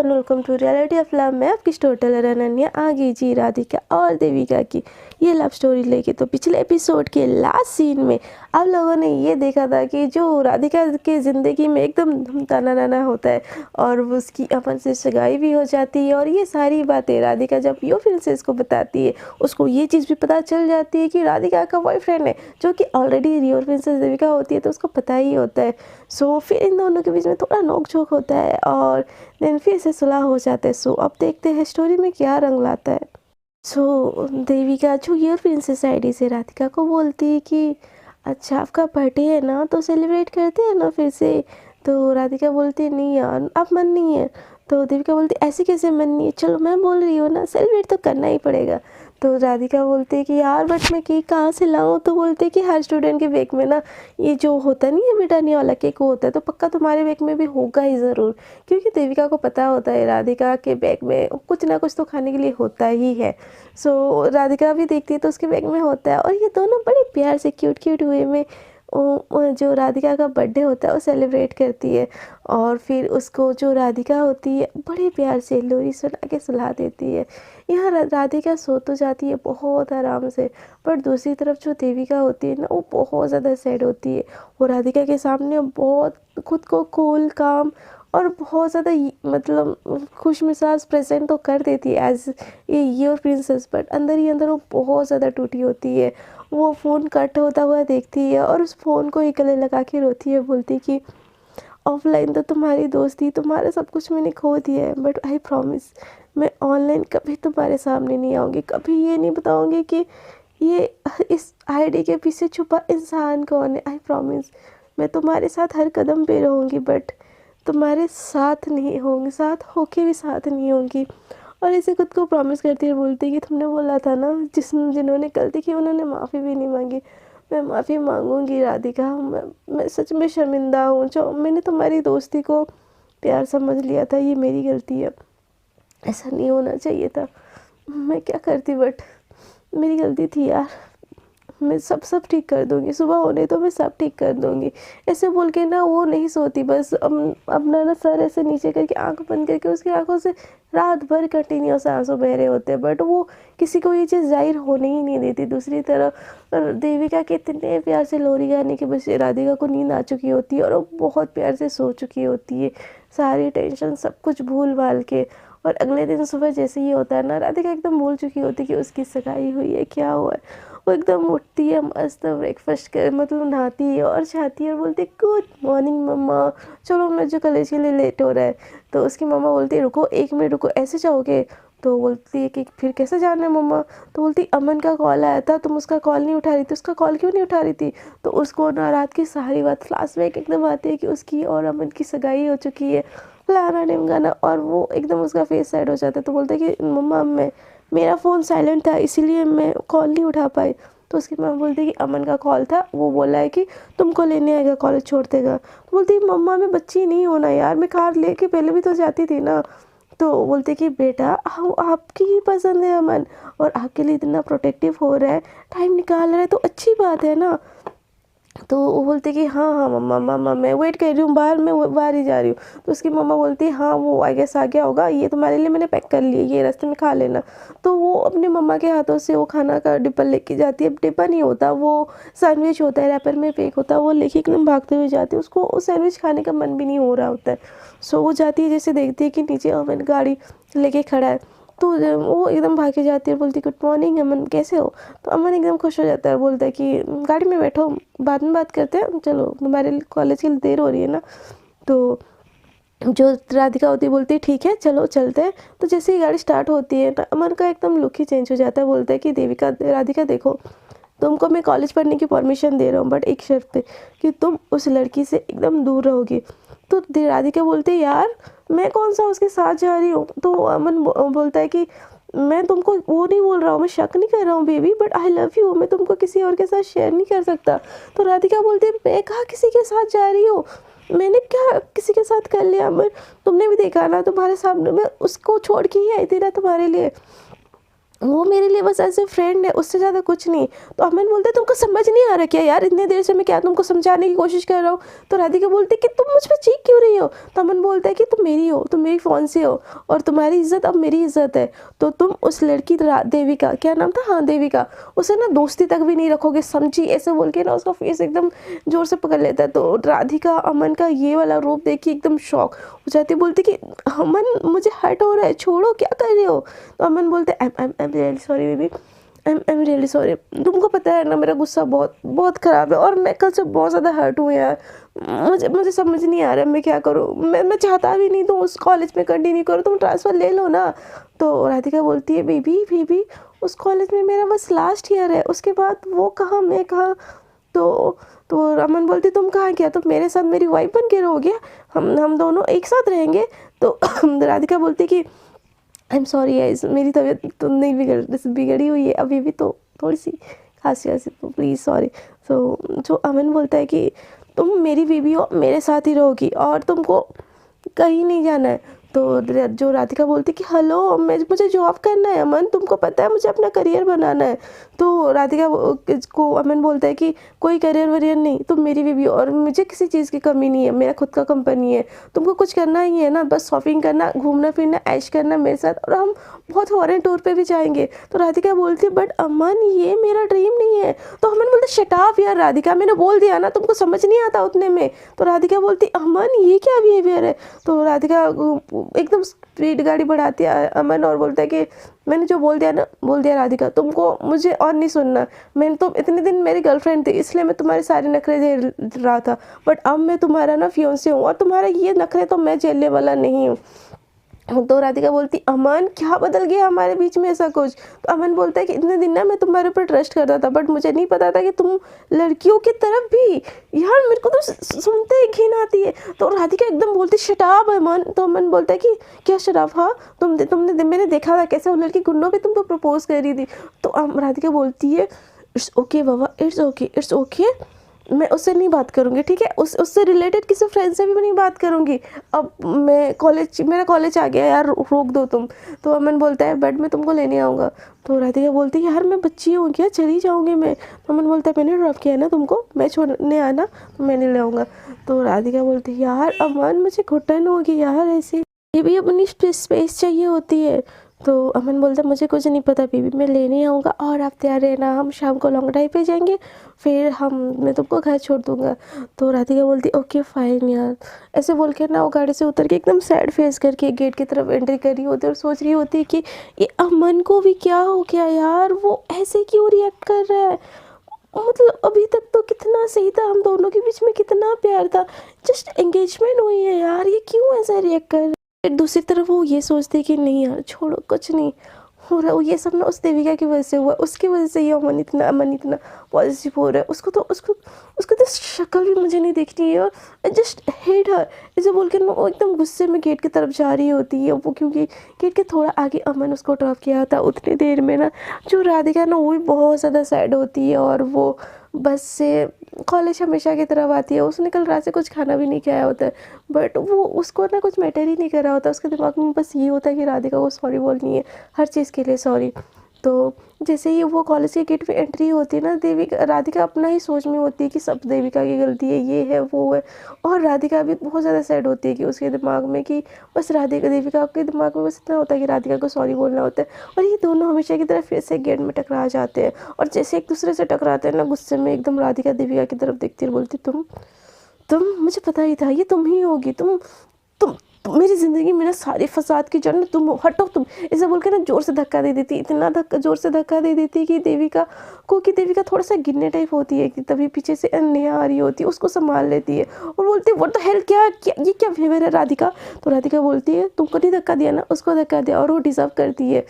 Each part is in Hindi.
Everyone, welcome to reality of love. मैं आपकी स्टोरी टेलर अनन्या आ गई जी राधिका और देविका की ये लव स्टोरी लेके। तो पिछले एपिसोड के लास्ट सीन में आप लोगों ने ये देखा था कि जो राधिका के ज़िंदगी में एकदम धूमताना नाना होता है और उसकी अमन से सगाई भी हो जाती है। और ये सारी बातें राधिका जब यो प्रिंसेस को बताती है, उसको ये चीज़ भी पता चल जाती है कि राधिका का बॉयफ्रेंड है, जो कि ऑलरेडी रियल प्रिंसेस देविका होती है, तो उसको पता ही होता है। सो फिर इन दोनों के बीच में थोड़ा नोक झोंक होता है और देन फिर से सुलह हो जाता है। सो अब देखते हैं स्टोरी में क्या रंग लाता है। सो देविका जो ईयर प्रिंसेस आईडी से राधिका को बोलती है कि अच्छा आपका बर्थडे है ना, तो सेलिब्रेट करते हैं ना फिर से। तो राधिका बोलती है नहीं यार अब मन नहीं है। तो देविका बोलती ऐसे कैसे मन नहीं है, चलो मैं बोल रही हूँ ना, सेलिब्रेट तो करना ही पड़ेगा। तो राधिका बोलती है कि यार बट मैं केक कहाँ से लाऊं। तो बोलते हैं कि हर स्टूडेंट के बैग में ना ये जो होता नहीं है ब्रिटानिया वाला केक होता है, तो पक्का तुम्हारे बैग में भी होगा ही ज़रूर। क्योंकि देविका को पता होता है राधिका के बैग में कुछ ना कुछ तो खाने के लिए होता ही है। सो राधिका भी देखती है तो उसके बैग में होता है। और ये दोनों बड़े प्यार से क्यूट क्यूट वे में जो राधिका का बर्थडे होता है वो सेलिब्रेट करती है। और फिर उसको जो राधिका होती है बड़े प्यार से लोरी सुना के सुला देती है। यहाँ राधिका सो तो जाती है बहुत आराम से, पर दूसरी तरफ जो देविका होती है ना, वो बहुत ज़्यादा सैड होती है। वो राधिका के सामने बहुत खुद को कूल काम और बहुत ज़्यादा मतलब खुश मिजाज प्रेजेंट तो कर देती है as a your princess, but अंदर ही अंदर वो बहुत ज़्यादा टूटी होती है। वो फ़ोन कट होता हुआ देखती है और उस फ़ोन को ही गले लगा के रोती है, बोलती कि ऑफलाइन तो तुम्हारी दोस्ती, तुम्हारा सब कुछ मैंने खो दिया है, बट आई प्रॉमिस मैं ऑनलाइन कभी तुम्हारे सामने नहीं आऊँगी, कभी ये नहीं बताऊँगी कि ये इस आईडी के पीछे छुपा इंसान कौन है। आई प्रॉमिस मैं तुम्हारे साथ हर कदम पे रहूँगी, बट तुम्हारे साथ नहीं होंगी, साथ होके भी साथ नहीं होंगी। और इसे खुद को प्रॉमिस करती है, बोलती है कि तुमने बोला था ना जिन्होंने गलती की उन्होंने माफ़ी भी नहीं मांगी, मैं माफ़ी मांगूंगी राधिका। मैं सच में शर्मिंदा हूँ, जो मैंने तुम्हारी दोस्ती को प्यार समझ लिया था, ये मेरी गलती है, ऐसा नहीं होना चाहिए था। मैं क्या करती, बट मेरी गलती थी यार, मैं सब ठीक कर दूंगी, सुबह होने तो मैं सब ठीक कर दूंगी। ऐसे बोल के ना वो नहीं सोती, बस अपना ना सर ऐसे नीचे करके आंख बंद करके उसकी आंखों से रात भर कंटिन्यूस आंसू बह रहे होते हैं, बट वो किसी को ये चीज़ जाहिर होने ही नहीं देती। दूसरी तरफ देविका के इतने प्यार से लोरी गाने की बस राधिका को नींद आ चुकी होती है और वो बहुत प्यार से सो चुकी होती है, सारी टेंशन सब कुछ भूल भाल के। और अगले दिन सुबह जैसे ही होता है ना, राधिका एकदम भूल चुकी होती है कि उसकी सगाई हुई है, क्या हुआ है। वो एकदम उठती है, मस्त ब्रेकफास्ट कर मतलब नहाती है और चाहती है और बोलती है गुड मॉर्निंग मम्मा, चलो मुझे कॉलेज के लिए लेट हो रहा है। तो उसकी मम्मा बोलती है रुको 1 मिनट रुको, ऐसे जाओगे। तो बोलती है कि फिर कैसे जाना है मम्मा। तो बोलती अमन का कॉल आया था, तुम उसका कॉल नहीं उठा रही थी, उसका कॉल क्यों नहीं उठा रही थी। तो उसको ना रात की सारी बात फ्लैशबैक एकदम आती है कि उसकी और अमन की सगाई हो चुकी है, फलाना ढिमकाना, और वो एकदम उसका फेस साइड हो जाता है। तो बोलते हैं कि मम्मा मेरा फ़ोन साइलेंट था इसीलिए मैं कॉल नहीं उठा पाई। तो उसकी माँ बोलती है कि अमन का कॉल था, वो बोला है कि तुमको लेने आएगा, कॉलेज छोड़ देगा। तो बोलती है मम्मा मैं बच्ची नहीं होना यार, मैं कार लेके पहले भी तो जाती थी ना। तो बोलते कि बेटा आपकी ही पसंद है अमन, और आपके लिए इतना प्रोटेक्टिव हो रहा है, टाइम निकाल रहा है, तो अच्छी बात है ना। तो वो बोलते कि हाँ हाँ मम्मा मम्मा मैं वेट कर रही हूँ बाहर, मैं बाहर ही जा रही हूँ। तो उसकी मम्मा बोलती है हाँ वो आई गेस आ गया होगा, ये तुम्हारे लिए मैंने पैक कर लिया, ये रास्ते में खा लेना। तो वो अपने मम्मा के हाथों से वो खाना का डिब्बा लेके जाती है। डिब्बा नहीं होता, वो सैंडविच होता है, रैपर में पैक होता है, वो लेके एकदम भागते हुए जाती है। उसको वो सैंडविच खाने का मन भी नहीं हो रहा होता है। सो वो जाती है, जैसे देखती है कि नीचे अमन गाड़ी लेके खड़ा है, तो वो एकदम भाग के जाती है, बोलती गुड मॉर्निंग अमन कैसे हो। तो अमन एकदम खुश हो जाता है, बोलता है कि गाड़ी में बैठो बाद में बात करते हैं, चलो तुम्हारे कॉलेज के लिए देर हो रही है ना। तो जो राधिका होती है बोलती है ठीक है चलो चलते हैं। तो जैसे ही गाड़ी स्टार्ट होती है ना, अमन का एकदम लुक ही चेंज हो जाता है। बोलता है कि देविका राधिका देखो, तुमको मैं कॉलेज पढ़ने की परमिशन दे रहा हूँ, बट एक शर्त पे कि तुम उस लड़की से एकदम दूर रहोगी। तो राधिका बोलती है यार मैं कौन सा उसके साथ जा रही हूँ। तो अमन बोलता है कि मैं तुमको वो नहीं बोल रहा हूँ, मैं शक नहीं कर रहा हूँ baby, but I love you, मैं तुमको किसी और के साथ शेयर नहीं कर सकता। तो राधिका बोलती है मैं कहाँ किसी के साथ जा रही हूँ, मैंने क्या किसी के साथ कर लिया। मैं तुमने भी देखा ना तुम्हारे सामने, मैं उसको छोड़ के ही आई थी ना तुम्हारे लिए। वो मेरे लिए बस ऐसे फ्रेंड है, उससे ज़्यादा कुछ नहीं। तो अमन बोलते तुमको समझ नहीं आ रहा क्या यार, इतने देर से मैं क्या तुमको समझाने की कोशिश कर रहा हूँ। तो राधिका बोलती कि तुम मुझ पर चीख क्यों रही हो। तो अमन बोलता है कि तुम मेरी हो, तुम मेरी फ़ोन से हो, और तुम्हारी इज्जत अब मेरी इज्जत है। तो तुम उस लड़की देविका, क्या नाम था, हाँ देविका, उसे ना दोस्ती तक भी नहीं रखोगे, समझी। ऐसे बोल के ना उसका फेस एकदम जोर से पकड़ लेता है। तो राधिका अमन का ये वाला रूप देखी एकदम शॉक हो जाती, बोलती कि अमन मुझे हर्ट हो रहा है, छोड़ो, क्या कर रहे हो। तो अमन बोलते I am really sorry baby, I am really sorry. तुमको पता है ना मेरा गुस्सा बहुत बहुत ख़राब है, और मैं कल से बहुत ज़्यादा हर्ट हूँ यार। मुझे मुझे समझ नहीं आ रहा मैं क्या करूँ। मैं चाहता भी नहीं, तुम उस कॉलेज में कंटिन्यू करो, तुम ट्रांसफ़र ले लो ना। तो राधिका बोलती है बेबी बेबी, उस कॉलेज में मेरा बस लास्ट ईयर है, उसके बाद वो कहाँ मैं कहाँ। तो अमन बोलती तुम कहाँ क्या, तुम मेरे साथ मेरी वाइफ बन के रहोगे, हम दोनों एक साथ रहेंगे। तो राधिका बोलती कि आई एम सॉरी गाइस, मेरी तबीयत तो नहीं बिगड़ी हुई है अभी भी, तो थोड़ी सी खांसी वासी, तो प्लीज़ सॉरी। तो जो अमन बोलता है कि तुम मेरी बीवी हो, मेरे साथ ही रहोगी, और तुमको कहीं नहीं जाना है। तो जो राधिका बोलती कि हेलो, मुझे जॉब करना है अमन, तुमको पता है मुझे अपना करियर बनाना है। तो राधिका को अमन बोलता है कि कोई करियर वरियर नहीं, तुम मेरी बीवी हो, और मुझे किसी चीज़ की कमी नहीं है, मेरा खुद का कंपनी है, तुमको कुछ करना ही है ना, बस शॉपिंग करना, घूमना फिरना, ऐश करना मेरे साथ, और हम बहुत फॉरेन टूर पे भी जाएंगे। तो राधिका बोलती है बट अमन ये मेरा ड्रीम नहीं है। तो अमन बोलते शट अप यार राधिका, मैंने बोल दिया ना, तुमको समझ नहीं आता उतने में। तो राधिका बोलती अमन ये क्या बिहेवियर है। तो राधिका एकदम स्पीड गाड़ी बढ़ाती है अमन, और बोलता है कि मैंने जो बोल दिया ना, बोल दिया राधिका, तुमको मुझे और नहीं सुनना। मैंने तो इतने दिन मेरी गर्लफ्रेंड थी, इसलिए मैं तुम्हारे सारे नखरे झेल रहा था, बट अब मैं तुम्हारा ना फियोंसे हूँ, और तुम्हारा ये नखरे तो मैं झेलने वाला नहीं हूँ। तो राधिका बोलती अमन क्या बदल गया हमारे बीच में ऐसा कुछ। तो अमन बोलता है कि इतने दिन ना मैं तुम्हारे ऊपर ट्रस्ट करता था, बट मुझे नहीं पता था कि तुम लड़कियों की तरफ भी, यार मेरे को तो सुनते ही घिन आती है। तो राधिका एकदम बोलती शराब अमन। तो अमन बोलता है कि क्या शराब, हाँ तुमने मैंने देखा था कैसे वो लड़की गुन्नों पे तुमको प्रपोज कर रही थी। तो राधिका बोलती है it's okay Baba, it's okay, मैं उससे नहीं बात करूँगी, ठीक है, उससे रिलेटेड किसी फ्रेंड से भी मैं नहीं बात करूँगी। अब मेरा कॉलेज आ गया यार, रोक दो तुम। तो अमन बोलता है बट मैं तुमको लेने आऊँगा। तो राधिका बोलती है यार मैं बच्ची हूँ क्या, चली जाऊँगी मैं। तो अमन बोलता है मैंने ड्रॉप किया है ना तुमको, मैं छोड़ने आना तो मैं नहीं ले आऊँगा। तो राधिका बोलती है यार अमन मुझे घुटन होगी यार, ऐसे ये भी अपनी स्पेस चाहिए होती है। तो अमन बोलता है मुझे कुछ नहीं पता बेबी, मैं लेने आऊँगा, और आप तैयार रहना, हम शाम को लॉन्ग ड्राइव पे जाएंगे, फिर मैं तुमको घर छोड़ दूँगा। तो राधिका बोलती ओके फाइन यार। ऐसे बोल के ना वो गाड़ी से उतर के एकदम सैड फेस करके गेट की तरफ एंट्री कर रही होती है, और सोच रही होती है कि ये अमन को भी क्या हो गया यार, वो ऐसे क्यों रिएक्ट कर रहा है। मतलब अभी तक तो कितना सही था, हम दोनों के बीच में कितना प्यार था, जस्ट एंगेजमेंट हुई है यार, ये क्यों ऐसा रिएक्ट कर रहा है। फिर दूसरी तरफ वो ये सोचती कि नहीं यार छोड़ो, कुछ नहीं हो रहा, ये सब ना उस देविका की वजह से हुआ, उसकी वजह से ये अमन इतना पॉजिटिव हो रहा है। उसको तो शक्ल भी मुझे नहीं देखनी है, और आई जस्ट हेट हर, ऐसे बोल के ना वो एकदम गुस्से में गेट की तरफ जा रही होती है वो, क्योंकि गेट के थोड़ा आगे अमन उसको ड्रॉप किया था। उतनी देर में ना जो राधिका ना वो भी बहुत ज़्यादा सैड होती है, और वो बस से कॉलेज हमेशा की तरफ आती है। उसने कल रात से कुछ खाना भी नहीं खाया होता है, बट वो उसको ना कुछ मैटर ही नहीं कर रहा होता, उसके दिमाग में बस ये होता है कि राधिका को सॉरी बोलनी है, हर चीज़ के लिए सॉरी। तो जैसे ही वो कॉलेज के गेट पे एंट्री होती है ना, राधिका अपना ही सोच में होती है कि सब देविका की गलती है, ये है वो है, और राधिका भी बहुत ज़्यादा सैड होती है कि उसके दिमाग में कि बस देविका के दिमाग में बस इतना होता है कि राधिका को सॉरी बोलना होता है। और ये दोनों हमेशा की तरह फिर से गेट में टकरा जाते हैं, और जैसे एक दूसरे से टकराते हैं ना, गुस्से में एकदम राधिका देविका की तरफ देखती है, बोलती तुम मुझे पता ही था ये तुम ही होगी, तुम मेरी ज़िंदगी में ना सारे फसाद की जड़ तुम हो, हटो तुम। ऐसे बोल के ना जोर से धक्का दे देती, इतना जोर से धक्का दे देती कि देविका थोड़ा सा गिरने टाइप होती है, कि तभी पीछे से नेहा आ रही होती है, उसको संभाल लेती है, और बोलती है व्हाट द हेल, क्या ये क्या बिहेवियर है राधिका। तो राधिका बोलती है तुमको नहीं धक्का दिया ना, उसको धक्का दिया, और वो डिज़र्व करती है,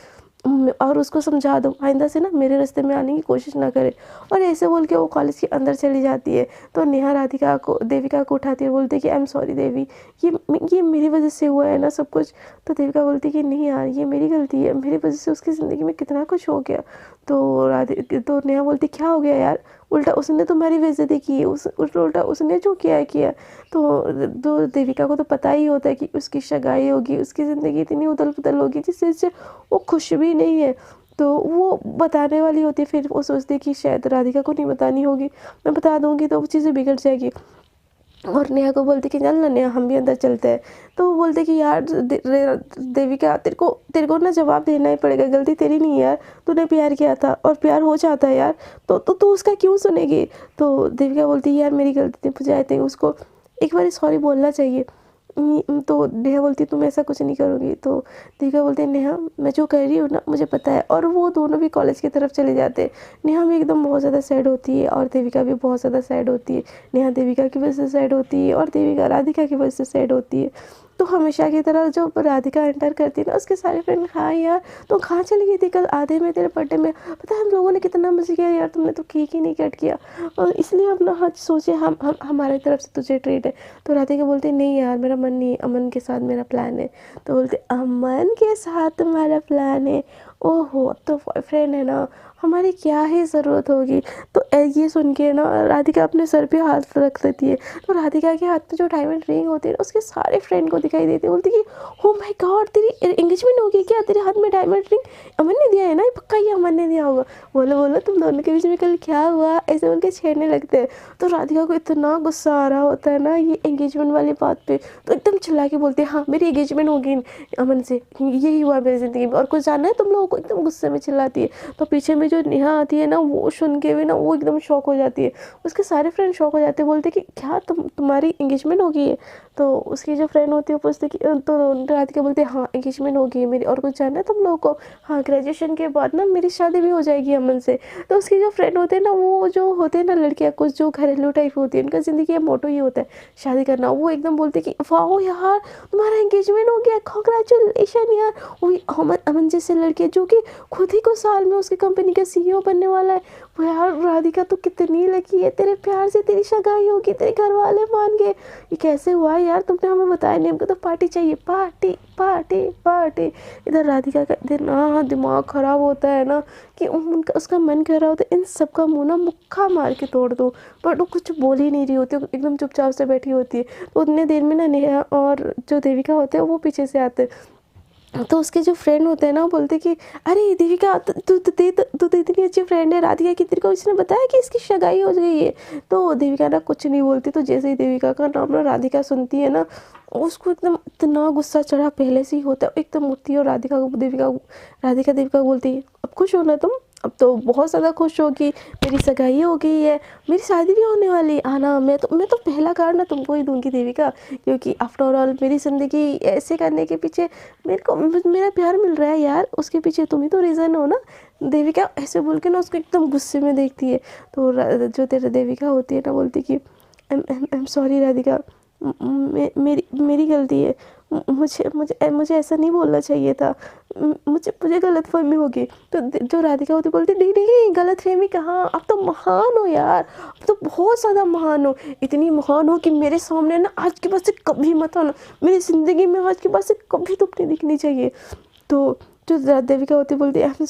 और उसको समझा दो आइंदा से ना मेरे रास्ते में आने की कोशिश ना करे। और ऐसे बोल के वो कॉलेज के अंदर चली जाती है। तो नेहा देविका को उठाती है, बोलती है कि आई एम सॉरी देवी, ये मेरी वजह से हुआ है ना सब कुछ। तो देविका बोलती है कि नहीं यार ये मेरी गलती है, मेरी वजह से उसकी ज़िंदगी में कितना कुछ हो गया। तो नेहा बोलती क्या हो गया यार, उल्टा उसने तुम्हारी बेइज्जती की, उल्टा उसने जो किया। तो देविका को तो पता ही होता है कि उसकी सगाई होगी, उसकी ज़िंदगी इतनी उथल पुथल होगी जिससे वो खुश भी नहीं है। तो वो बताने वाली होती है, फिर वो सोचती है कि शायद राधिका को नहीं बतानी होगी, मैं बता दूँगी तो वो चीज़ें बिगड़ जाएगी। और नेहा को बोलती कि चल ना नेहा हम भी अंदर चलते हैं। तो वो बोलते कि यार देविका तेरे को ना जवाब देना ही पड़ेगा, गलती तेरी नहीं है यार, तूने प्यार किया था और प्यार हो जाता है यार, तो तू उसका क्यों सुनेगी। तो देविका बोलती है यार मेरी गलती थी, मुझे आई थिंक उसको एक बार सॉरी बोलना चाहिए। तो नेहा बोलती तुम ऐसा कुछ नहीं करोगी। तो देविका बोलती है नेहा मैं जो कर रही हूँ ना मुझे पता है। और वो दोनों भी कॉलेज की तरफ चले जाते हैं। नेहा भी एकदम बहुत ज़्यादा सैड होती है और देविका भी बहुत ज़्यादा सैड होती है। नेहा देविका की वजह से सैड होती है और देविका राधिका की वजह से सैड होती है। तो हमेशा की तरह जब राधिका एंटर करती है ना उसके सारे फ्रेंड हाँ यार तो कहाँ चली गई थी कल आधे में तेरे बर्थडे में, पता है हम लोगों ने कितना मज़े किया यार, तुमने तो केक ही नहीं कट किया और इसलिए हम ना आज सोचे हम हमारी तरफ से तुझे ट्रीट है। तो राधिका बोलती नहीं यार मेरा मन नहीं, अमन के साथ मेरा प्लान है। तो बोलते अमन के साथ तुम्हारा प्लान है, ओहो अब तो बॉयफ्रेंड है ना, हमारी क्या ही ज़रूरत होगी। तो ये सुन के ना राधिका अपने सर पे हाथ रख देती है। तो राधिका के हाथ में जो डायमंड रिंग होती है ना उसके सारे फ्रेंड को दिखाई देती है, बोलती कि ओ माय गॉड तेरी एंगेजमेंट हो गई क्या, तेरे हाथ में डायमंड रिंग अमन ने दिया है ना, ये पक्का ये अमन ने दिया होगा, बोलो बोलो तुम दोनों के बीच में कल क्या हुआ, ऐसे बोल के छेड़ने लगते हैं। तो राधिका को इतना गुस्सा आ रहा होता है ना ये एंगेजमेंट वाली बात पे, तो एकदम चिल्ला के बोलते हैं हाँ मेरी एंगेजमेंट होगी अमन से, यही हुआ मेरी ज़िंदगी में और कुछ जानना है तुम लोगों को, एकदम गुस्से में चिल्लाती है। तो पीछे में जो नेहा आती है ना वो सुन के भी ना वो एकदम शॉक हो जाती है, उसके सारे फ्रेंड शॉक हो जाते हैं, बोलते कि क्या तुम्हारी एंगेजमेंट हो गई है। तो उसकी जो फ्रेंड होती है वो पूछती कि तो राधिका बोलती है हाँ एंगेजमेंट हो गई है मेरी और कुछ जानना है तुम लोगों को, हाँ ग्रेजुएशन के बाद ना मेरी शादी भी हो जाएगी अमन से। तो उसकी जो फ्रेंड होते हैं ना वो जो होते हैं ना लड़कियाँ कुछ जो घरेलू टाइप होती है उनका ज़िंदगी का मोटो ही होता है शादी करना, वो एकदम बोलते कि वाह यार तुम्हारा एंगेजमेंट हो गया कॉन्ग्रेचुलेशन यार। वही अमन अमन जैसे लड़के जो कि खुद ही कुछ साल में उसकी कंपनी का सीईओ बनने वाला है, वो यार राधिका तो कितनी लकी है, तेरे प्यार से तेरी सगाई होगी, तेरे घर वाले मान गए, ये कैसे हुआ यार तुमने हमें बताया नहीं, हमको तो पार्टी चाहिए, पार्टी पार्टी पार्टी। इधर राधिका का इतना दिमाग ख़राब होता है ना कि उनका उसका मन कर रहा होता है इन सब का मुँह ना मुक्का मार के तोड़ दो, बट वो कुछ बोल ही नहीं रही होती, एकदम चुपचाप से बैठी होती है। तो उतने देर में ना नेहा और जो देविका होते हैं वो पीछे से आते हैं। तो उसके जो फ्रेंड होते हैं ना वो बोलते कि अरे देविका तू तो इतनी अच्छी फ्रेंड है राधिका की, तेरे को इसने बताया कि इसकी सगाई हो गई है। तो देविका ना कुछ नहीं बोलती, तो जैसे ही देविका का नाम ना राधिका सुनती है ना उसको एकदम इतना गुस्सा चढ़ा पहले से ही होता है, एकदम उठती है और राधिका देविका को बोलती है अब खुश हो ना तुम, अब तो बहुत ज़्यादा खुश हो कि मेरी सगाई हो गई है, मेरी शादी भी होने वाली है, आना मैं तो पहला कार्ड ना तुमको ही दूंगी देविका, क्योंकि आफ्टर ऑल मेरी ज़िंदगी ऐसे करने के पीछे मेरा प्यार मिल रहा है यार, उसके पीछे तुम ही तो रीज़न हो ना। देविका ऐसे बोल के ना उसको एकदम गुस्से में देखती है। तो जो तेरा देविका होती है ना बोलती कि आई एम सॉरी राधिका, मेरी गलती है, मुझे मुझे मुझे ऐसा नहीं बोलना चाहिए था, मुझे गलतफहमी होगी। तो जो राधिका होती बोलती नहीं नहीं गलतफहमी कहाँ, आप तो महान हो यार, आप तो बहुत ज़्यादा महान हो, इतनी महान हो कि मेरे सामने ना आज के बाद से कभी मत आना, मेरी ज़िंदगी में आज के बाद से कभी तो नहीं दिखनी चाहिए। तो जो देविका होती बोलती है आई एम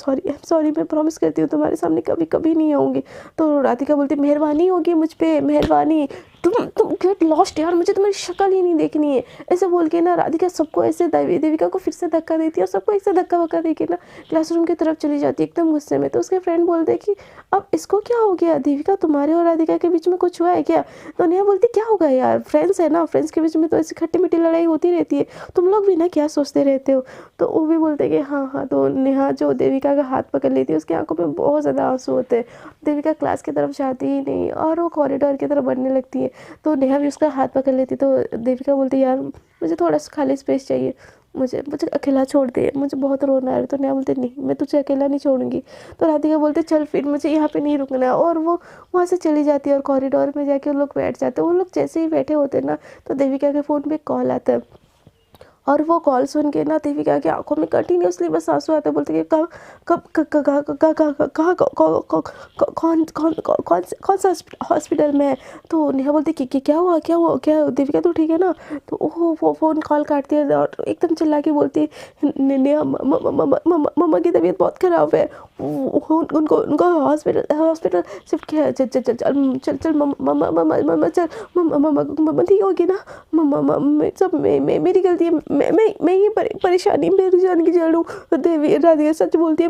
सॉरी मैं प्रॉमिस करती हूँ तुम्हारे सामने कभी कभी नहीं आऊँगी। तो राधिका बोलती मेहरबानी होगी मुझ पे, मेहरबानी, तुम गेट लॉस्ट यार, मुझे तुम्हारी शक्ल ही नहीं देखनी है। ऐसे बोल के ना राधिका सबको ऐसे देविका को फिर से धक्का देती है और सबको ऐसे धक्का वक्का दे के ना क्लासरूम की तरफ चली जाती है एकदम गुस्से में। तो उसके फ्रेंड बोलते कि अब इसको क्या हो गया देविका, तुम्हारे और राधिका के बीच में कुछ हुआ है क्या। तो नेहा बोलती क्या होगा यार, फ्रेंड्स है ना, फ्रेंड्स के बीच में तो ऐसी खट्टी मीठी लड़ाई होती रहती है, तुम लोग भी ना क्या सोचते रहते हो। तो वो भी बोलते कि हाँ हाँ। तो नेहा जो देविका का हाथ पकड़ लेती है उसकी आंखों में बहुत ज़्यादा आंसू होते हैं, देविका क्लास की तरफ जाती ही नहीं और वो कॉरिडोर की तरफ बढ़ने लगती है। तो नेहा भी उसका हाथ पकड़ लेती, तो देविका बोलती यार मुझे थोड़ा सा खाली स्पेस चाहिए, मुझे अकेला छोड़ दे, मुझे बहुत रोना आ रहा है। तो नेहा बोलती नहीं मैं तुझे अकेला नहीं छोड़ूंगी। तो राधिका बोलते चल फिर मुझे यहाँ पे नहीं रुकना है, और वो वहाँ से चली जाती है और कॉरिडोर में जाके उन लोग बैठ जाते हैं। वो लोग जैसे ही बैठे होते हैं ना तो देविका के फ़ोन पे कॉल आता है और वो कॉल सुन के ना देविका की आंखों में कंटिन्यूसली बस आंसू आते, बोलते कि कौन सा हॉस्पिटल में है। तो नेहा बोलती कि क्या हुआ क्या देविका तो ठीक है ना। तो वो फ़ोन कॉल काटती है और एकदम चिल्ला के बोलती नेहा मम्मा की तबीयत बहुत ख़राब है, उनको हॉस्पिटल शिफ्ट किया है, चल चल चल चल चल मम्मा चल, मम्मा ठीक होगी ना, मम्मा सब मेरी गलती है, मैं ये परेशानी की जड़ हूँ। देवी राधिका सच बोलती है,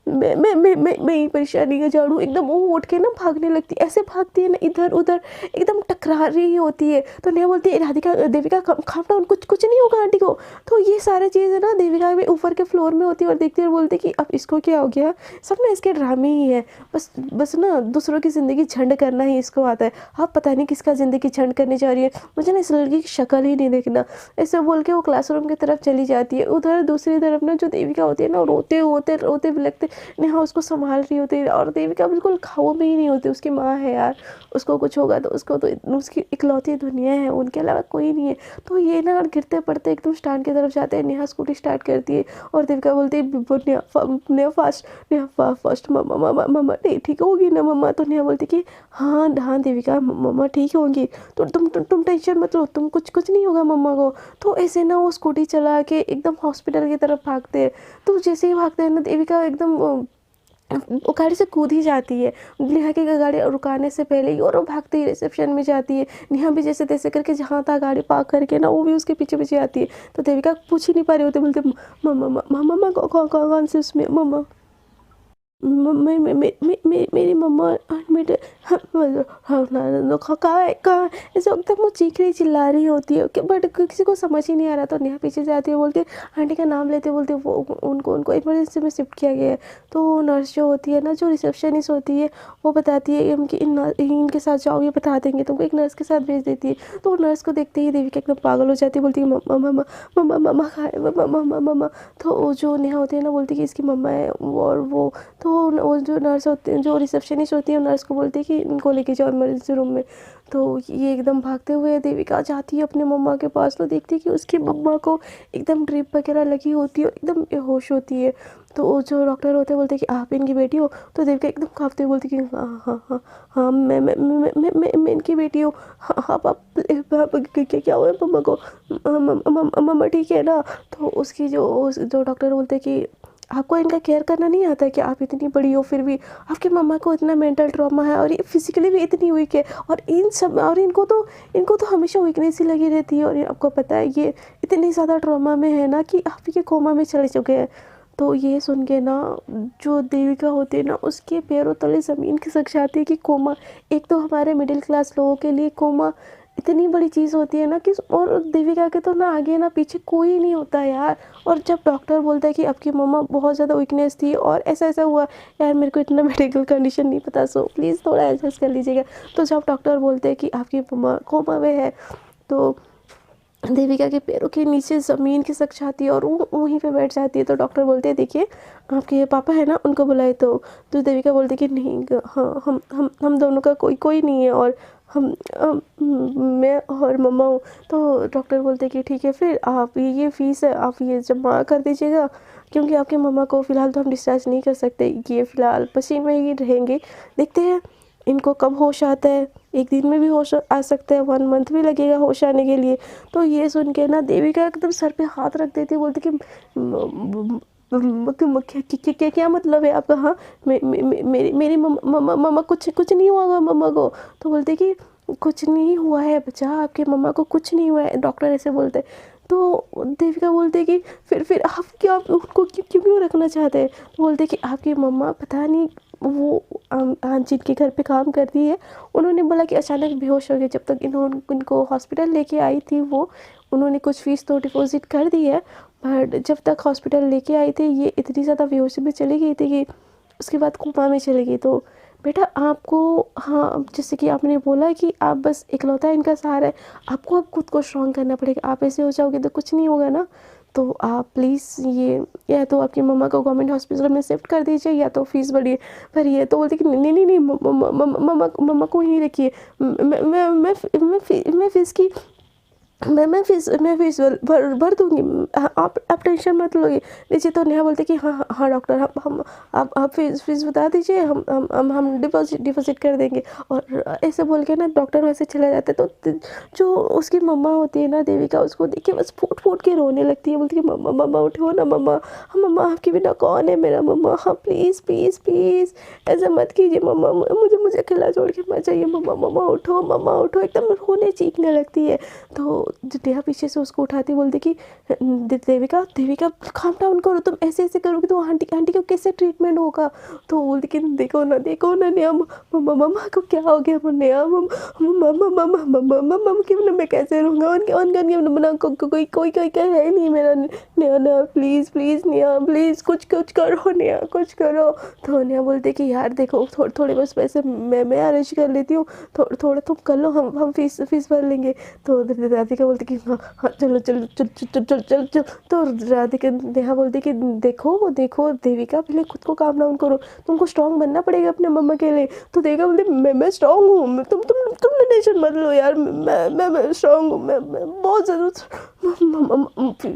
मैं ही परेशानी का जड़ हूँ। एकदम वो उठ के ना भागने लगती है, ऐसे भागती है ना इधर उधर, एकदम टकरा रही होती है। तो नेहा बोलती है राधिका देविका काम डाउन, कुछ नहीं होगा आंटी को। तो ये सारी चीज़ें ना देविका में ऊपर के फ्लोर में होती है और देखती है और बोलती कि अब इसको क्या हो गया, सब ना इसके ड्रामे ही है, बस ना दूसरों की ज़िंदगी झंड करना ही इसको आता है। अब पता नहीं किसका ज़िंदगी झंड करनी चाह रही है, मुझे ना इस लड़की की शक्ल ही नहीं देखना। ऐसे बोल के वो क्लासरूम की तरफ चली जाती है। उधर दूसरी तरफ ना जो देविका होती है ना, रोते बिलखते नेहा उसको संभाल रही होती है और देविका बिल्कुल खाओ में ही नहीं होती। उसकी माँ है यार, उसको कुछ होगा तो उसको तो उसकी इकलौती दुनिया है, उनके अलावा कोई नहीं है। तो ये ना गिरते पड़ते एकदम स्टैंड की तरफ जाते हैं। नेहा स्कूटी स्टार्ट करती है और देविका बोलती है नेहा फास्ट, मम्मा नहीं ठीक होगी ना मम्मा। तो नेहा बोलती कि हाँ हाँ देविका मम्मा ठीक होंगी, तो तुम टेंशन मत लो, तुम कुछ नहीं होगा मम्मा को। तो ऐसे ना वो स्कूटी चला के एकदम हॉस्पिटल की तरफ भागते हैं। तो जैसे ही भागते हैं ना देविका एकदम वो गाड़ी से कूद ही जाती है। नेहा की गाड़ी रुकाने से पहले ही और वो भागते ही रिसेप्शन में जाती है। नेहा भी जैसे तैसे करके जहाँ तक गाड़ी पार्क करके ना वो भी उसके पीछे पीछे आती है। तो देविका पूछ ही नहीं पा रही होती, बोलते मम्मा कौन से उसमें मम्मा मेरी मम्मा एडमिट है। कहाँ है ऐसे एकदम वो चीख रही चिल्ला रही होती है कि बट किसी को समझ ही नहीं आ रहा। तो नेहा पीछे से आती है, बोलती है आंटी का नाम लेते, बोलते वो उनको इमरजेंसी में शिफ्ट किया गया है। तो नर्स जो होती है ना, जो रिसेप्शनिस्ट होती है, वो बताती है कि इनके साथ जाओ, ये बता देंगे तुमको। एक नर्स के साथ भेज देती है। तो नर्स को देखते ही देविका एकदम पागल हो जाती है, बोलती है मम्मा खाए मम्मा। तो जो नेहा होती है ना, बोलती है कि इसकी मम्मा है और वो। तो वो जो नर्स होती है, जो रिसेप्शनिस्ट होती है, नर्स को बोलती है कि इनको लेके जाओ इमरजेंसी रूम में। तो ये एकदम भागते हुए देविका जाती है अपने मम्मा के पास। तो देखती है कि उसकी मम्मा को एकदम ड्रिप वगैरह लगी होती है, एकदम बेहोश होती है। तो वो जो डॉक्टर होते हैं बोलते हैं कि आप इनकी बेटी हो। तो देविका एकदम काँपते हुए बोलती है कि हाँ हाँ हाँ हाँ मैं इनकी बेटी हूँ। हाँ आप क्या हुआ है मम्मा को, मम्मा ठीक है ना। तो उसकी जो डॉक्टर बोलते हैं कि आपको इनका केयर करना नहीं आता है कि आप इतनी बड़ी हो फिर भी आपकी मम्मा को इतना मेंटल ट्रॉमा है और ये फिजिकली भी इतनी वीक है और इनको तो हमेशा वीकनेस ही लगी रहती है। और आपको पता है ये इतनी ज़्यादा ट्रॉमा में है ना कि आप ये कोमा में चले चुके हैं। तो ये सुन के ना जो देविका होती है ना, उसके पैरों तले ज़मीन खिसक जाती है कि कोमा, एक तो हमारे मिडिल क्लास लोगों के लिए कोमा इतनी बड़ी चीज़ होती है ना कि, और देविका के तो ना आगे ना पीछे कोई नहीं होता यार। और जब डॉक्टर बोलता है कि आपकी मम्मा बहुत ज़्यादा वीकनेस थी और ऐसा हुआ, यार मेरे को इतना मेडिकल कंडीशन नहीं पता, सो प्लीज़ थोड़ा एडजस्ट कर लीजिएगा। तो जब डॉक्टर बोलते हैं कि आपकी मम्मा कोमा में है, तो देविका के पैरों के नीचे ज़मीन खिसक जाती है और वो वहीं पे बैठ जाती है। तो डॉक्टर बोलते हैं देखिए आपके पापा है ना, उनको बुलाए। तो देविका बोलती है कि नहीं, हाँ हम दोनों का कोई नहीं है और मैं और मम्मा हूँ। तो डॉक्टर बोलते हैं कि ठीक है, फिर आप ये फ़ीस है आप ये जमा कर दीजिएगा, क्योंकि आपके मम्मा को फ़िलहाल तो हम डिस्चार्ज नहीं कर सकते, ये फ़िलहाल मशीन में ही रहेंगे। देखते हैं इनको कब होश आता है, एक दिन में भी होश आ सकता है, 1 मंथ भी लगेगा होश आने के लिए। तो ये सुन के ना देविका एकदम सर पे हाथ रख देती है, बोलती कि क्या मतलब है आपका। हाँ मेरी मम्मा कुछ नहीं हुआ मम्मा को। तो बोलते कि कुछ नहीं हुआ है बच्चा, आपके मम्मा को कुछ नहीं हुआ है, डॉक्टर ऐसे बोलते। तो देविका बोलते कि फिर आप क्या उनको क्यों रखना चाहते हैं। तो बोलते कि आपकी मम्मा पता नहीं वो जिनके घर पे काम करती है, उन्होंने बोला कि अचानक बेहोश हो गए। जब तक इनको हॉस्पिटल लेके आई थी वो, उन्होंने कुछ फ़ीस तो डिपॉजिट कर दी है, बट जब तक हॉस्पिटल लेके आई थी ये इतनी ज़्यादा बेहोशी में चली गई थी कि उसके बाद कोमा में चली गई। तो बेटा आपको, हाँ जैसे कि आपने बोला कि आप बस इकलौता इनका सहारा है, आपको अब खुद को स्ट्रॉन्ग करना पड़ेगा। आप ऐसे हो जाओगे तो कुछ नहीं होगा ना। तो आप प्लीज़ ये या तो आपकी मम्मा को गवर्नमेंट हॉस्पिटल में शिफ्ट कर दीजिए या तो फीस बढ़िए भरिए। तो बोलते कि नहीं मम्मा को ही रखिए, मैं फीस की मैं फीस भर दूँगी, आप टेंशन मत लोगे लीजिए। तो नेहा बोलते कि हाँ डॉक्टर, आप फीस बता दीजिए, हम डिपॉजिट कर देंगे। और ऐसे बोल के ना डॉक्टर वैसे चला जाता है। तो जो उसकी मम्मा होती है ना देविका, उसको देख के बस फूट के रोने लगती है, बोलती है मम्मा उठो ना मम्मा, हाँ मम्मा आपकी बिना कौन है मेरा मम्मा, हाँ प्लीज़ ऐसा मत कीजिए मम्मा, मुझे अकेला छोड़ के मत जाइए मम्मा उठो एकदम रोने चीखने लगती है। तो नेहा पीछे से उसको उठाती, बोलती कि देविका देविका काम डाउन करो, तुम ऐसे ऐसे करोगे तो आंटी आंटी को कैसे ट्रीटमेंट होगा। तो बोलती कि देखो ना नेहा, मम्मा मम्मा को क्या हो गया नेहा, मम्मा मम्मा मम्मा मम्मा कि मैं कैसे रहूँगा, उनका कोई कोई कोई है नहीं मेरा। Neha Neha please please Neha please कुछ कुछ करो नेहा, कुछ करो। तो नेहा बोलती कि यार देखो थोड़े बस पैसे मैं अरेंज कर लेती हूँ, थोड़ा तुम कर लो, हम फीस भर लेंगे। तो राधिका बोलती कि हाँ हाँ चलो चलो चल चल चल चल चल। तो राधिका नेहा बोलती कि देखो देविका पहले खुद को काम डाउन करो, तुमको स्ट्रांग बनना पड़ेगा अपने मम्मा के लिए। तो देविका बोलती मैं स्ट्रांग हूँ, तुम टेंशन मत लो यार, मैं स्ट्रांग हूँ, मैं बहुत ज़्यादा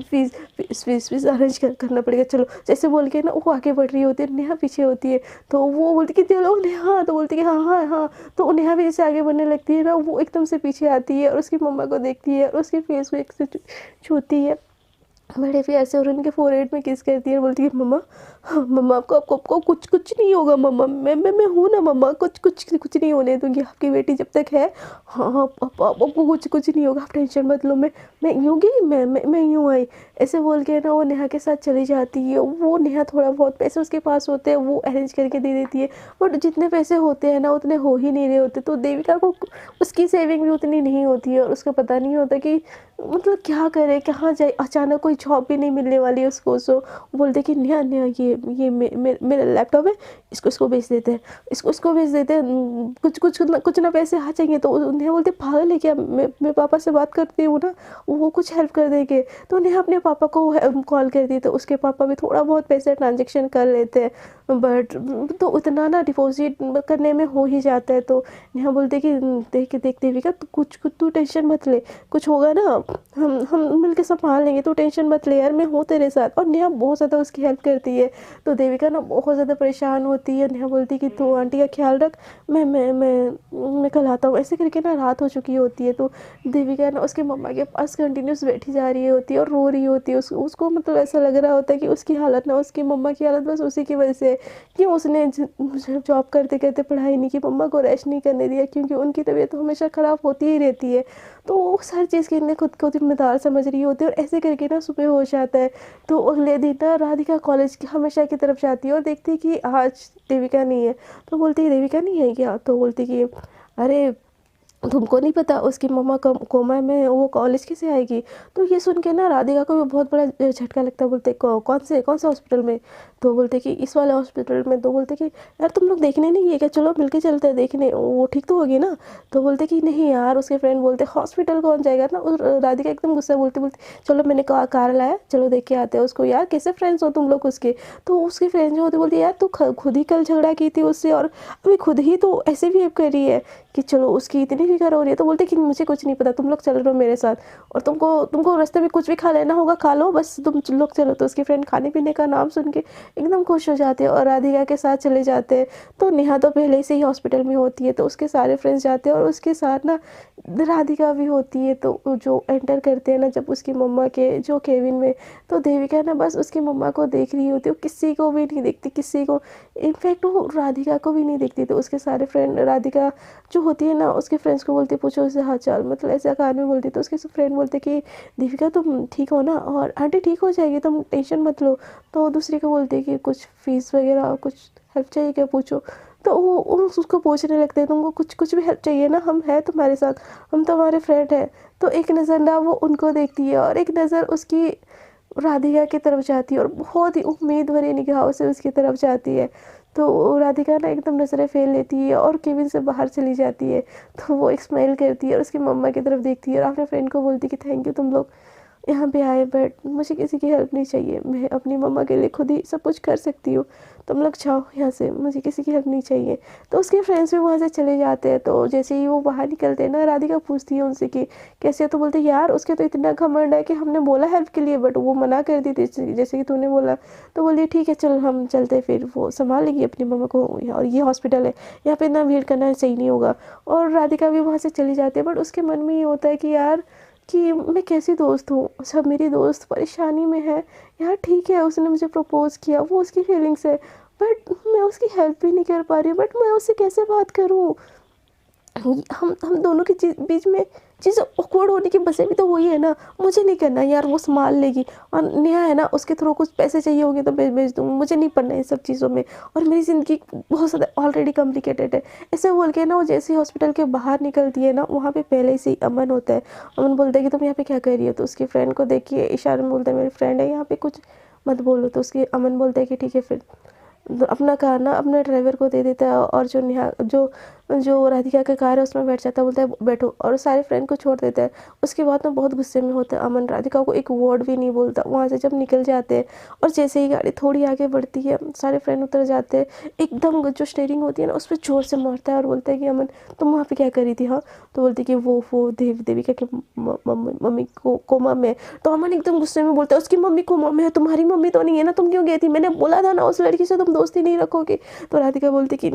फीस अरेंज करना पड़ेगा, चलो। जैसे बोल के ना वो आगे बढ़ रही होती है, नेहा पीछे होती है। तो वो बोलती कि चलो नेहा, तो बोलती कि हाँ हाँ हाँ। तो नेहा भी जैसे आगे बढ़ने लगती है ना, वो एकदम से पीछे आती है और उसकी मम्मा को देखती है और उसके फेस को एक से छूती है बड़े प्यार से और उनके फोरहेड में किस करती है और बोलती है मम्मा हाँ, मम्मा आपको कुछ नहीं होगा मम्मा, मैं हूँ ना मम्मा, कुछ नहीं होने दूंगी, आपकी बेटी जब तक है। हाँ हाँ आपको कुछ नहीं होगा, आप टेंशन मत लो, मैं यूँ गई, मैं यूँ आई। ऐसे बोल के ना वो नेहा के साथ चली जाती है। वो नेहा थोड़ा बहुत पैसे उसके पास होते हैं वो अरेंज करके दे देती है, बट जितने पैसे होते हैं ना उतने हो ही नहीं रहे होते। तो देविका को उसकी सेविंग भी उतनी नहीं होती है और उसको पता नहीं होता कि मतलब क्या करे, कहाँ जाए। अचानक कोई जॉब भी नहीं मिलने वाली उसको। सो बोलते कि नेहा नेहा ये मेरा लैपटॉप है, इसको बेच देते हैं, इसको बेच देते हैं, कुछ ना पैसे आ जाएंगे। तो नेहा बोलते पागल है क्या, मैं पापा से बात करती हूँ ना, वो कुछ हेल्प कर देंगे। तो नेहा अपने पापा को कॉल करती है, तो उसके पापा भी थोड़ा बहुत पैसे ट्रांजेक्शन कर लेते हैं, बट तो उतना ना डिपॉजिट करने में हो ही जाता है। तो नेहा बोलते कि देख देविका तू टेंशन मत ले, कुछ होगा ना हम मिलके संभाल लेंगे, तो टेंशन मत ले यार, मैं हूँ तेरे साथ। और नेहा बहुत ज़्यादा उसकी हेल्प करती है। तो देविका ना बहुत ज़्यादा परेशान होती है। नेहा बोलती कि तू आंटी का ख्याल रख, मैं कल आता हूँ। ऐसे करके ना रात हो चुकी होती है। तो देविका ना उसके मम्मा के पास कंटिन्यूस बैठी जा रही होती है और रो रही होती है। उसको मतलब ऐसा लग रहा होता है कि उसकी हालत ना, उसकी मम्मा की हालत बस उसी की वजह से, कि उसने जॉब करते करते पढ़ाई नहीं की, मम्मा को रेस्ट नहीं करने दिया, क्योंकि उनकी तबीयत तो हमेशा ख़राब होती ही रहती है। तो वो हर चीज़ के लिए खुद को जिम्मेदार समझ रही होती है। और ऐसे करके ना सुबह हो जाता है। तो अगले दिन ना राधिका कॉलेज की हमेशा की तरफ जाती है और देखती है कि आज देविका नहीं है। तो बोलती है देविका नहीं है क्या। तो बोलती कि अरे तुमको नहीं पता उसकी मम्मा कोमा में, वो कॉलेज कैसे आएगी। तो ये सुन के ना राधिका को भी बहुत बड़ा झटका लगता है। बोलते कौन से हॉस्पिटल में। तो बोलते कि इस वाले हॉस्पिटल में। तो बोलते कि यार तुम लोग देखने नहीं गए क्या, चलो मिलके चलते हैं देखने, वो ठीक तो होगी ना। तो बोलते कि नहीं यार, उसके फ्रेंड बोलते हॉस्पिटल कौन जाएगा ना। और राधिका एकदम गुस्सा बोलती चलो मैंने कार लाया, चलो देख के आते हैं उसको। यार कैसे फ्रेंड्स हो तुम लोग उसके। तो उसके फ्रेंड जो होते बोलते यार तू खुद ही कल झगड़ा की थी उससे और अभी खुद ही तो ऐसे बिहेव कर रही है कि चलो उसकी इतनी फिक्र हो रही है। तो बोलते कि मुझे कुछ नहीं पता, तुम लोग चल रहे हो मेरे साथ, और तुमको रास्ते में कुछ भी खा लेना होगा खा लो, बस तुम लोग चलो। तो उसके फ्रेंड खाने पीने का नाम सुन के एकदम खुश हो जाते हैं और राधिका के साथ चले जाते हैं। तो नेहा तो पहले से ही हॉस्पिटल में होती है, तो उसके सारे फ्रेंड्स जाते हैं और उसके साथ ना राधिका भी होती है। तो जो एंटर करते हैं ना जब उसकी मम्मा के जो केबिन में, तो देविका ना बस उसकी मम्मा को देख रही होती है, वो किसी को भी नहीं देखती, किसी को, इनफैक्ट वो राधिका को भी नहीं देखती। तो उसके सारे फ्रेंड, राधिका जो होती है ना उसके फ्रेंड्स को बोलती पूछो उससे हाल चाल, मतलब ऐसे कान में बोलती। तो उसके फ्रेंड बोलते कि देविका तुम ठीक हो ना, और आंटी ठीक हो जाएगी, तुम टेंशन मत लो। तो दूसरी को बोलती कि कुछ फीस वगैरह कुछ हेल्प चाहिए क्या पूछो। तो वो उसको पूछने लगते हैं तुमको कुछ भी हेल्प चाहिए ना, हम हैं तुम्हारे साथ, हम तुम्हारे फ्रेंड हैं। तो एक नज़र ना वो उनको देखती है और एक नज़र उसकी राधिका की तरफ जाती है और बहुत ही उम्मीद भरी निगाहों से उसकी तरफ जाती है। तो राधिका ना एकदम नज़रें फेर लेती है और केबिन से बाहर चली जाती है। तो वो एक स्माइल करती है और उसकी मम्मा की तरफ देखती है और अपने फ्रेंड को बोलती कि थैंक यू तुम लोग यहाँ पे आए, बट मुझे किसी की हेल्प नहीं चाहिए, मैं अपनी मम्मा के लिए खुद ही सब कुछ कर सकती हूँ, तुम लोग जाओ यहाँ से, मुझे किसी की हेल्प नहीं चाहिए। तो उसके फ्रेंड्स भी वहाँ से चले जाते हैं। तो जैसे ही वो बाहर निकलते हैं ना, राधिका पूछती है उनसे कि कैसे। तो बोलते यार उसके तो इतना घमंड है कि हमने बोला हेल्प के लिए बट वो मना कर दी थी जैसे कि तूने बोला। तो बोलिए ठीक है चल हम चलते, फिर वो संभाल लेगी अपनी मम्मा को, और ये हॉस्पिटल है, यहाँ पे इतना भीड़ करना सही नहीं होगा। और राधिका भी वहाँ से चली जाती है, बट उसके मन में ये होता है कि यार कि मैं कैसी दोस्त हूँ, सब मेरी दोस्त परेशानी में है यार, ठीक है उसने मुझे प्रपोज़ किया, वो उसकी फीलिंग्स है, बट मैं उसकी हेल्प भी नहीं कर पा रही, बट मैं उससे कैसे बात करूँ। हम दोनों के बीच में चीज़ें ऑकवर्ड होने की वजह भी तो वही है ना, मुझे नहीं करना यार, वो संभाल लेगी। और नेहा है ना, उसके थ्रू कुछ पैसे चाहिए होंगे तो भेज दूँगी, मुझे नहीं पड़ना है सब चीज़ों में, और मेरी ज़िंदगी बहुत ज़्यादा ऑलरेडी कॉम्प्लिकेटेड है। ऐसे बोल के ना वो जैसे ही हॉस्पिटल के बाहर निकलती है ना, वहाँ पे पहले से ही अमन होता है। अमन बोलता है कि तुम यहाँ पे क्या कर रही हो, तो उसकी फ्रेंड को देखिए इशारे में बोलता है मेरी फ्रेंड है यहाँ पे, कुछ मत बोलो। तो उसकी अमन बोलता है कि ठीक है फिर। तो अपना कार ना अपने ड्राइवर को दे देता है, और जो नेहा जो राधिका का कार है उसमें बैठ जाता है, बोलता है बैठो, और सारे फ्रेंड को छोड़ देता है। उसके बाद ना बहुत गुस्से में होता है अमन, राधिका को एक वर्ड भी नहीं बोलता। वहाँ से जब निकल जाते हैं और जैसे ही गाड़ी थोड़ी आगे बढ़ती है, सारे फ्रेंड उतर जाते हैं, एकदम जो स्टीयरिंग होती है ना उस पर जोर से मारता है और बोलता है कि अमन तुम वहाँ पे क्या करी थी। हाँ, तो बोलती है कि वो देविका की मम्मी को कोमा में। तो अमन एकदम गुस्से में बोलता है उसकी मम्मी कोमा में है, तुम्हारी मम्मी तो नहीं है ना, तुम क्यों गई थी, मैंने बोला था ना उस लड़की से तुम दोस्ती नहीं रखोगे। तो राधिका बोलती कि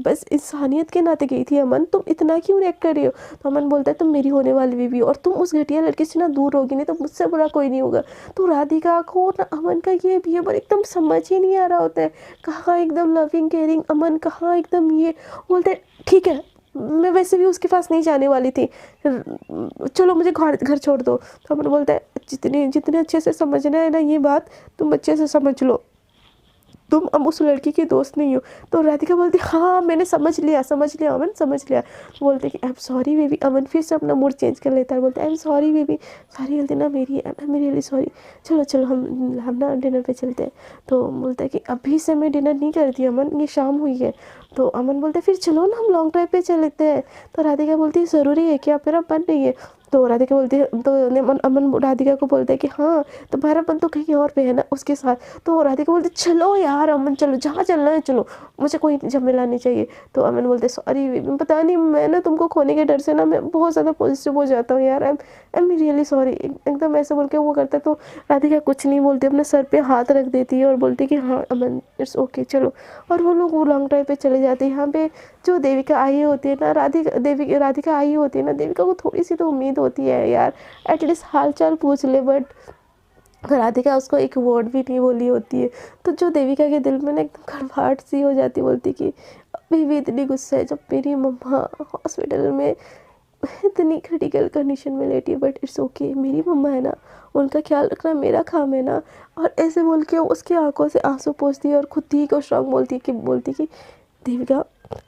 बस इंसानियत के नाते गई थी अमन, तुम इतना क्यों रिएक्ट कर रही हो। तो अमन बोलता है तुम मेरी होने वाली बीवी हो, और तुम उस घटिया लड़की से ना दूर होगी, नहीं तो मुझसे बुरा कोई नहीं होगा। तो राधिका को ना अमन का ये बिहेवियर एकदम समझ ही नहीं आ रहा होता है, कहाँ एकदम लविंग केयरिंग अमन, कहाँ एकदम ये। बोलते हैं ठीक है, मैं वैसे भी उसके पास नहीं जाने वाली थी, चलो मुझे घर छोड़ दो। तो अमन बोलता है जितने अच्छे से समझना है ना ये बात, तुम अच्छे से समझ लो, तुम अब उस लड़की की दोस्त नहीं हो। तो राधिका बोलती हाँ मैंने समझ लिया अमन, समझ लिया। तो बोलते कि आई एम सॉरी बेबी। अमन फिर से अपना मूड चेंज कर लेता है, बोलता है आई एम सॉरी बेबी, सारी गलती ना मेरी है, आई एम रियली सॉरी, चलो हम ना डिनर पे चलते हैं। तो बोलता है कि अभी से मैं डिनर नहीं करती अमन, ये शाम हुई है। तो अमन बोलता है फिर चलो ना हम लॉन्ग ड्राइव पे चलते हैं। तो राधिका बोलती है ज़रूरी है क्या, मेरा मन नहीं है। तो राधिका बोलती है, तो अमन राधिका को बोलता है कि हाँ तुम्हारा मन तो कहीं और पे है ना उसके साथ। तो राधिका बोलती चलो यार अमन, चलो जहाँ चलना है चलो, मुझे कोई झमेला नहीं चाहिए। तो अमन बोलते सॉरी पता नहीं, मैं ना तुमको खोने के डर से ना मैं बहुत ज़्यादा पॉजिटिव हो जाता हूँ यार, आई एम रियली सॉरी, एकदम ऐसे बोल के वो करता है। तो राधिका कुछ नहीं बोलती, अपने सर पे हाथ रख देती है और बोलती कि हाँ अमन इट्स ओके चलो। और वो लोग वो लॉन्ग ड्राइव पे चले जाते हैं। यहाँ पे जो देविका आई होती है ना, राधिका आई होती है ना, देविका को थोड़ी सी तो उम्मीद होती है यार, एटलीस्ट हाल चाल पूछ ले, बट राधिका उसको एक वर्ड भी नहीं बोली होती है। तो जो देविका के दिल में ना एकदम घबराहट सी हो जाती, बोलती कि अभी भी इतनी गुस्सा है जब मेरी मम्मा हॉस्पिटल में इतनी क्रिटिकल कंडीशन में लेटी, बट इट्स ओके, मेरी मम्मा है ना, उनका ख्याल रखना मेरा काम है ना। और ऐसे बोल के उसकी आंखों से आंसू पोंछती है और खुद ही को स्ट्रांग बोलती कि देविका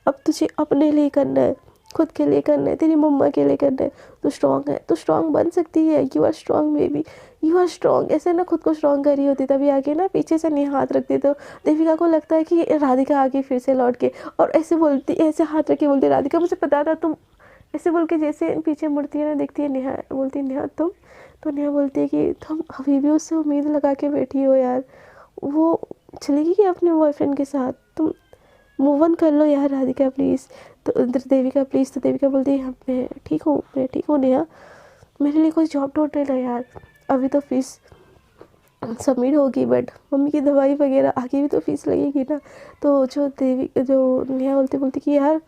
अब तुझे अपने लिए करना है, खुद के लिए करना है, तेरी मम्मा के लिए करना है, तू स्ट्रांग है, तू स्ट्रांग बन सकती है, you are strong baby, you are strong. ऐसे ना खुद को स्ट्रांग कर रही होती, तभी आगे ना पीछे से नहीं हाथ रखती। तो देविका को लगता है कि राधिका आगे फिर से लौट के, और ऐसे बोलती, ऐसे हाथ रख के बोलती राधिका मुझे पता था तुम, ऐसे बोल के जैसे पीछे मुड़ती है ना, देखती है नेहा, बोलती है नेहा तुम। तो नेहा बोलती है कि तुम अभी भी उससे उम्मीद लगा के बैठी हो यार, वो चलेगी कि अपने बॉयफ्रेंड के साथ, तुम मूव ऑन कर लो यार राधिका प्लीज़। तो देविका प्लीज़। तो देविका बोलती है मैं ठीक हूँ नेहा, मेरे लिए कोई जॉब ढूंढ लेना यार, अभी तो फीस सबमिट होगी, बट मम्मी की दवाई वगैरह आगे भी तो फीस लगेगी ना। तो जो नेहा बोलती कि यार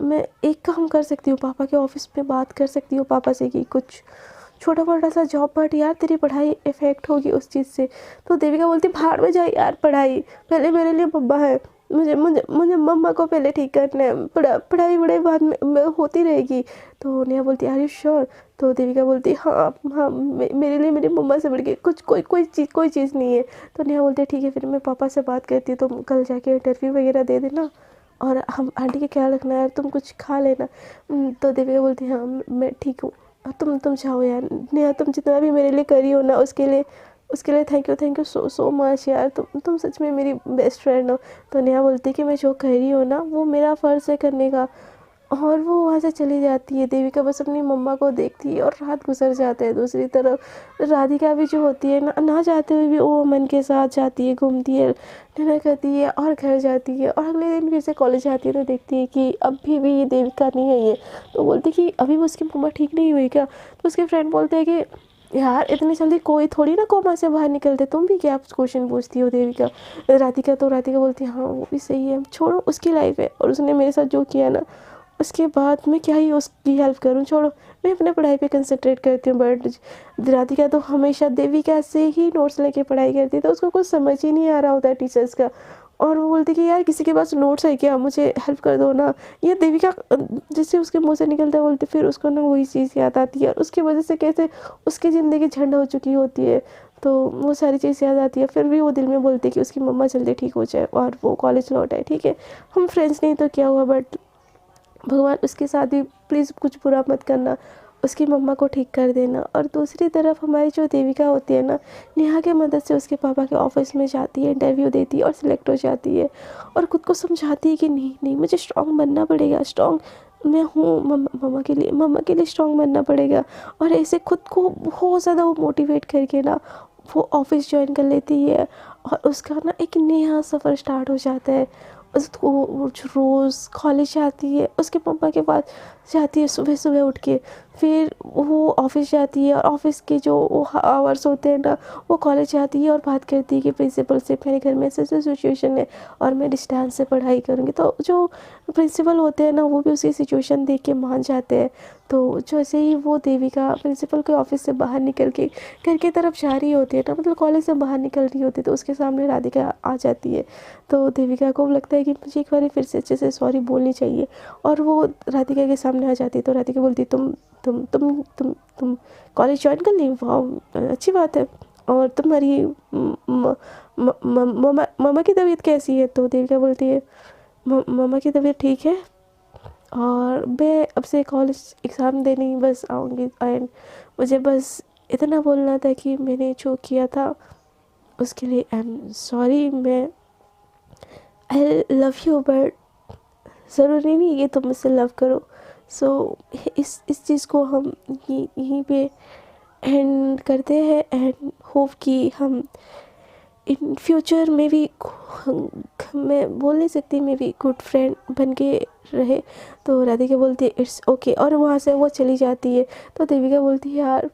मैं एक काम कर सकती हूँ, पापा के ऑफिस में बात कर सकती हूँ पापा से कि कुछ छोटा मोटा सा जॉब, बट यार तेरी पढ़ाई इफेक्ट होगी उस चीज़ से। तो देविका बोलती भाड़ में जाए यार पढ़ाई, पहले मेरे लिए मम्मा है, मुझे मम्मा को पहले ठीक करना है, पढ़ाई बाद में होती रहेगी। तो नेहा बोलती आर यू श्योर। तो देविका बोलती हाँ मेरे लिए मेरी मम्मा से बढ़ के कुछ कोई चीज़ नहीं है। तो नेहा बोलती है ठीक है फिर मैं पापा से बात करती हूँ, तुम कल जाके इंटरव्यू वगैरह दे देना, और हम आंटी का ख्याल रखना यार, तुम कुछ खा लेना। तो देविका बोलती हाँ मैं ठीक हूँ, तुम चाहो यार नेहा, तुम जितना भी मेरे लिए करी हो ना उसके लिए थैंक यू सो मच यार, तुम सच में मेरी बेस्ट फ्रेंड हो। तो नेहा बोलती है कि मैं जो कह रही हूँ ना वो मेरा फ़र्ज़ है करने का, और वो वहाँ से चली जाती है। देविका बस अपनी मम्मा को देखती है और रात गुजर जाता है। दूसरी तरफ राधिका भी जो होती है ना चाहते हुए भी वो अमन के साथ जाती है, घूमती है, डिनर करती है और घर जाती है, और अगले दिन फिर से कॉलेज जाती है तो देखती है कि अभी भी ये देविका नहीं है। ये तो बोलती कि अभी भी उसकी मम्मा ठीक नहीं हुई क्या। तो उसके फ्रेंड बोलते हैं कि यार इतनी जल्दी कोई थोड़ी ना कोमा से बाहर निकलते, तुम भी क्या क्वेश्चन पूछती हो देविका राधिका। तो राधिका बोलती है हाँ वो भी सही है, छोड़ो उसकी लाइफ है, और उसने मेरे साथ जो किया ना उसके बाद मैं क्या ही उसकी हेल्प करूं, छोड़ो मैं अपने पढ़ाई पे कंसंट्रेट करती हूँ। बट राधिका तो हमेशा देविका से ही नोट्स लेके पढ़ाई करती है, तो उसको कुछ समझ ही नहीं आ रहा होता टीचर्स का, और वो बोलती कि यार किसी के पास नोट्स है क्या, मुझे हेल्प कर दो ना। ये देविका जैसे उसके मुंह से निकलता है बोलती, फिर उसको ना वही चीज़ याद आती है और उसकी वजह से कैसे उसकी ज़िंदगी झंड हो चुकी होती है। तो वो सारी चीज़ याद आती है, फिर भी वो दिल में बोलती है कि उसकी मम्मा जल्दी ठीक हो जाए और वो कॉलेज लौट आए। ठीक है, हम फ्रेंड्स नहीं तो क्या हुआ, बट भगवान उसके साथ भी प्लीज़ कुछ बुरा मत करना, उसकी मम्मा को ठीक कर देना। और दूसरी तरफ हमारी जो देविका होती है ना, नेहा की मदद से उसके पापा के ऑफिस में जाती है, इंटरव्यू देती है और सिलेक्ट हो जाती है और खुद को समझाती है कि नहीं नहीं मुझे स्ट्रांग बनना पड़ेगा, स्ट्रांग मैं हूँ, मम्मा के लिए स्ट्रांग बनना पड़ेगा। और ऐसे खुद को बहुत ज़्यादा वो मोटिवेट करके ना वो ऑफिस ज्वाइन कर लेती है और उसका ना एक नया सफ़र स्टार्ट हो जाता है। उसको रोज़ कॉलेज जाती है, उसके पापा के पास जाती है सुबह सुबह उठ के, फिर वो ऑफिस जाती है और ऑफिस के जो आवर्स होते हैं ना वो कॉलेज जाती है और बात करती है कि प्रिंसिपल से मेरे घर में ऐसे ऐसे सिचुएशन है और मैं डिस्टेंस से पढ़ाई करूँगी। तो जो प्रिंसिपल होते हैं ना वो भी उसकी सिचुएशन देख के मान जाते हैं। तो जैसे ही वो देविका प्रिंसिपल के ऑफिस से बाहर निकल के घर की तरफ जा रही होती है ना, मतलब कॉलेज से बाहर निकल रही होती है, तो उसके सामने राधिका आ जाती है। तो देविका को लगता है कि मुझे एक बार फिर से अच्छे से सॉरी बोलनी चाहिए और वो राधिका के सामने आ जाती है। तो राधिका बोलती तुम कॉलेज ज्वाइन कर ली, वाह अच्छी बात है, और तुम्हारी मम्मा की तबीयत कैसी है। तो देविका बोलती है मम्मा की तबीयत ठीक है और मैं अब से कॉलेज एग्ज़ाम देने बस आऊँगी, एंड मुझे बस इतना बोलना था कि मैंने जो किया था उसके लिए आई एम सॉरी। मैं आई लव यू, बट ज़रूरी नहीं कि तुम मुझसे लव करो। सो इस चीज़ को हम यहीं पे एंड करते हैं एंड होप कि हम इन फ्यूचर में भी मैं बोल नहीं सकती मे बी गुड फ्रेंड बन के रहे। तो राधिका बोलती है इट्स ओके और वहाँ से वो चली जाती है। तो देविका बोलती है यार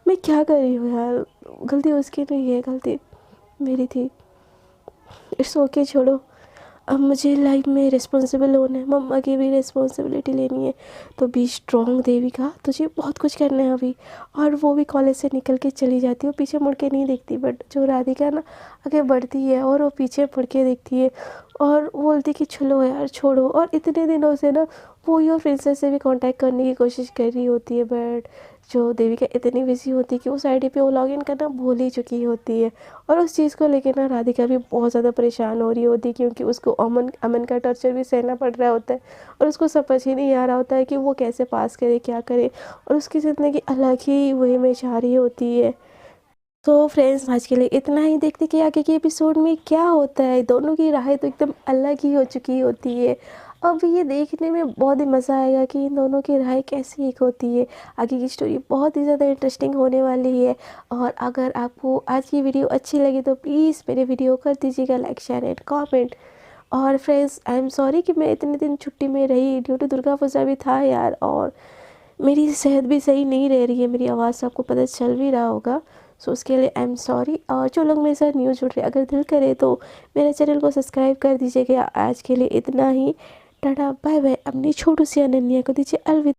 मैं क्या कर रही हूँ यार, गलती उसकी नहीं है, गलती मेरी थी, इट्स ओके छोड़ो। अब मुझे लाइफ में रिस्पॉन्सिबल होना है, मम्मा की भी रिस्पॉन्सिबिलिटी लेनी है। तो बी स्ट्रॉन्ग देविका, तुझे बहुत कुछ करना है अभी। और वो भी कॉलेज से निकल के चली जाती है, वो पीछे मुड़ के नहीं देखती, बट जो राधिका ना आगे बढ़ती है और वो पीछे मुड़ के देखती है और बोलती कि चलो यार छोड़ो। और इतने दिनों से ना वो योर प्रिंसेस से भी कांटेक्ट करने की कोशिश कर रही होती है, बट जो देविका इतनी बिजी होती है कि उस आईडी पे वो लॉगिन करना भूल ही चुकी होती है। और उस चीज़ को लेकर ना राधिका भी बहुत ज़्यादा परेशान हो रही होती है, क्योंकि उसको अमन का टॉर्चर भी सहना पड़ रहा होता है और उसको समझ ही नहीं आ रहा होता है कि वो कैसे पास करे, क्या करे, और उसकी ज़िंदगी अलग ही वे में जा रही होती है। तो फ्रेंड्स आज के लिए इतना ही, देखते कि आगे के एपिसोड में क्या होता है। दोनों की राहें तो एकदम अलग ही हो चुकी होती है। अब ये देखने में बहुत ही मज़ा आएगा कि इन दोनों की राहें कैसी एक होती है। आगे की स्टोरी बहुत ही ज़्यादा इंटरेस्टिंग होने वाली है। और अगर आपको आज की वीडियो अच्छी लगी तो प्लीज़ मेरे वीडियो कर दीजिएगा लाइक, शेयर एंड कॉमेंट। और फ्रेंड्स आई एम सॉरी कि मैं इतने दिन छुट्टी में रही, ड्यू टू दुर्गा पूजा भी था यार, और मेरी सेहत भी सही नहीं रह रही है, मेरी आवाज़ से आपको पता चल भी रहा होगा। सो उसके लिए आई एम सॉरी। और जो लोग मेरे साथ न्यू जुड़ रहे, अगर दिल करे तो मेरे चैनल को सब्सक्राइब कर दीजिएगा। आज के लिए इतना ही, टाटा बाय बाय। अपनी छोटू सी अनन्या को दीजिए अलविदा।